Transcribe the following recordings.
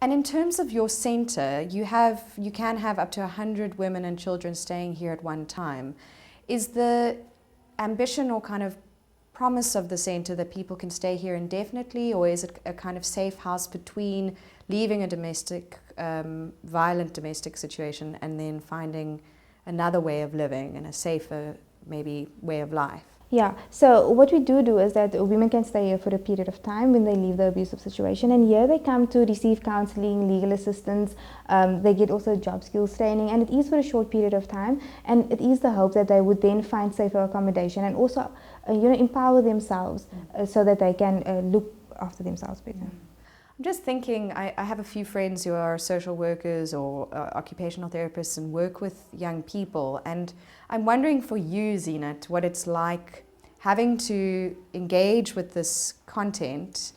And in terms of your centre, you can have up to 100 women and children staying here at one time. Is the ambition or kind of promise of the centre that people can stay here indefinitely, or is it a kind of safe house between leaving a violent domestic situation and then finding another way of living and a safer, maybe, way of life? Yeah, so what we do is that women can stay here for a period of time when they leave the abusive situation, and here they come to receive counseling, legal assistance, they get also job skills training, and it is for a short period of time, and it is the hope that they would then find safer accommodation and also empower themselves so that they can look after themselves better. I'm just thinking, I have a few friends who are social workers or occupational therapists and work with young people, and I'm wondering for you, Zeenat, what it's like having to engage with this content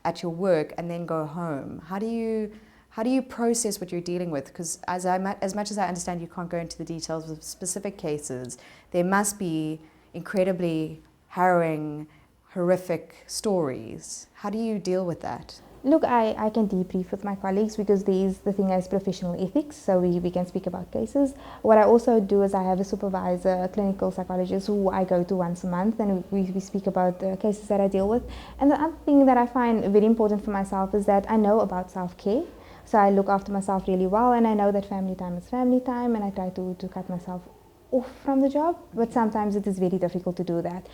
at your work and then go home. How do you process what you're dealing with? Because as much as I understand you can't go into the details of specific cases, there must be incredibly harrowing, horrific stories. How do you deal with that? Look, I can debrief with my colleagues because there is the thing as professional ethics, so we can speak about cases. What I also do is I have a supervisor, a clinical psychologist who I go to once a month, and we speak about the cases that I deal with. And the other thing that I find very important for myself is that I know about self-care. So I look after myself really well, and I know that family time is family time, and I try to cut myself off from the job, but sometimes it is very difficult to do that.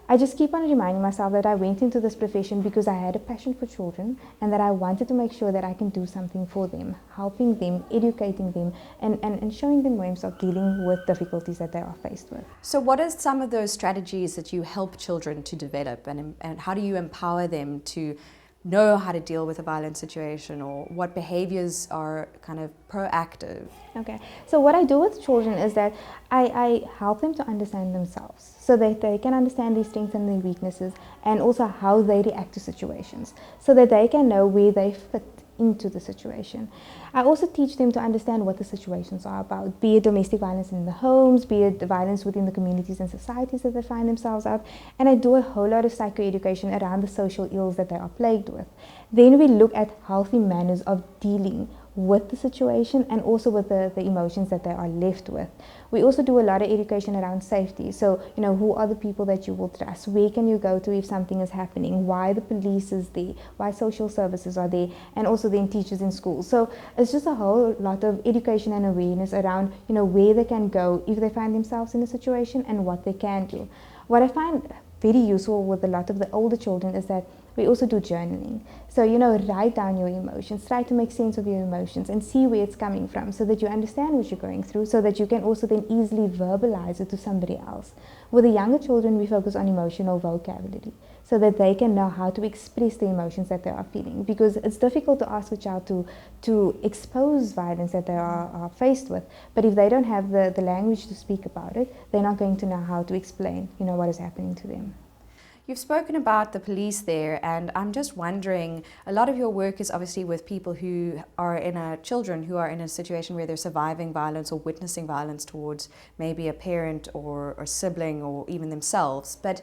I just keep on reminding myself that I went into this profession because I had a passion for children and that I wanted to make sure that I can do something for them, helping them, educating them, and showing them ways of dealing with difficulties that they are faced with. So what are some of those strategies that you help children to develop, and how do you empower them to know how to deal with a violent situation, or what behaviors are kind of proactive? Okay, so what I do with children is that I help them to understand themselves so that they can understand their strengths and their weaknesses, and also how they react to situations so that they can know where they fit into the situation. I also teach them to understand what the situations are about, be it domestic violence in the homes, be it the violence within the communities and societies that they find themselves at, and I do a whole lot of psychoeducation around the social ills that they are plagued with. Then we look at healthy manners of dealing with the situation and also with the emotions that they are left with. We also do a lot of education around safety. So, who are the people that you will trust? Where can you go to if something is happening? Why the police is there? Why social services are there? And also then teachers in schools. So it's just a whole lot of education and awareness around, where they can go if they find themselves in a situation and what they can do. What I find very useful with a lot of the older children is that we also do journaling. So, write down your emotions, try to make sense of your emotions and see where it's coming from so that you understand what you're going through, so that you can also then easily verbalize it to somebody else. With the younger children, we focus on emotional vocabulary so that they can know how to express the emotions that they are feeling, because it's difficult to ask a child to expose violence that they are faced with, but if they don't have the language to speak about it, they're not going to know how to explain, what is happening to them. You've spoken about the police there, and I'm just wondering, a lot of your work is obviously with people who are children who are in a situation where they're surviving violence or witnessing violence towards maybe a parent or a sibling or even themselves. But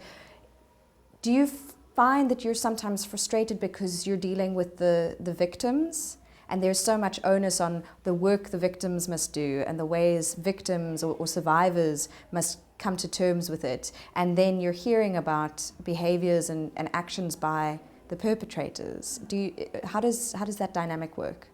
do you find that you're sometimes frustrated because you're dealing with the victims? And there's so much onus on the work the victims must do and the ways victims or survivors must come to terms with it. And then you're hearing about behaviors and actions by the perpetrators. How does that dynamic work?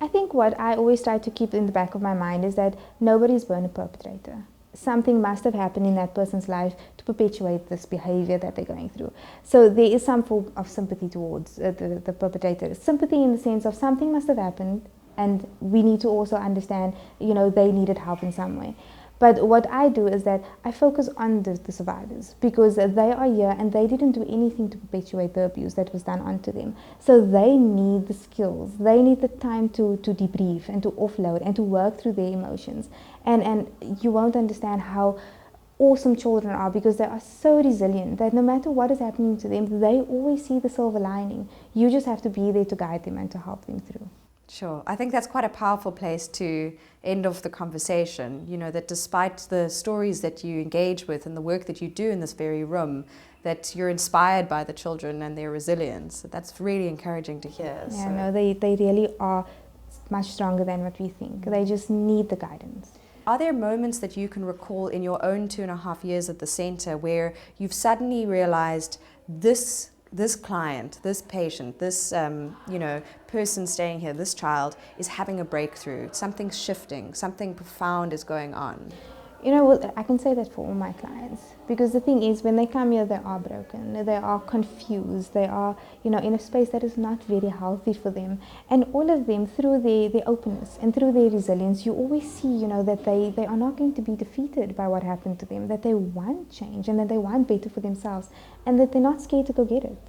I think what I always try to keep in the back of my mind is that nobody's born a perpetrator. Something must have happened in that person's life to perpetuate this behavior that they're going through. So there is some form of sympathy towards the perpetrator. Sympathy in the sense of something must have happened and we need to also understand, they needed help in some way. But what I do is that I focus on the survivors, because they are here and they didn't do anything to perpetuate the abuse that was done onto them. So they need the skills, they need the time to debrief and to offload and to work through their emotions. And you won't understand how awesome children are, because they are so resilient that no matter what is happening to them, they always see the silver lining. You just have to be there to guide them and to help them through. Sure. I think that's quite a powerful place to end off the conversation. You know, that despite the stories that you engage with and the work that you do in this very room, that you're inspired by the children and their resilience. That's really encouraging to hear. Yeah, So. no, they really are much stronger than what we think. They just need the guidance. Are there moments that you can recall in your own 2.5 years at the centre where you've suddenly realised this client, this patient, this person staying here, this child is having a breakthrough, something's shifting, something profound is going on? You know, well, I can say that for all my clients, because the thing is, when they come here, they are broken, they are confused, they are, in a space that is not very healthy for them. And all of them, through their openness and through their resilience, you always see, that they are not going to be defeated by what happened to them, that they want change and that they want better for themselves, and that they're not scared to go get it.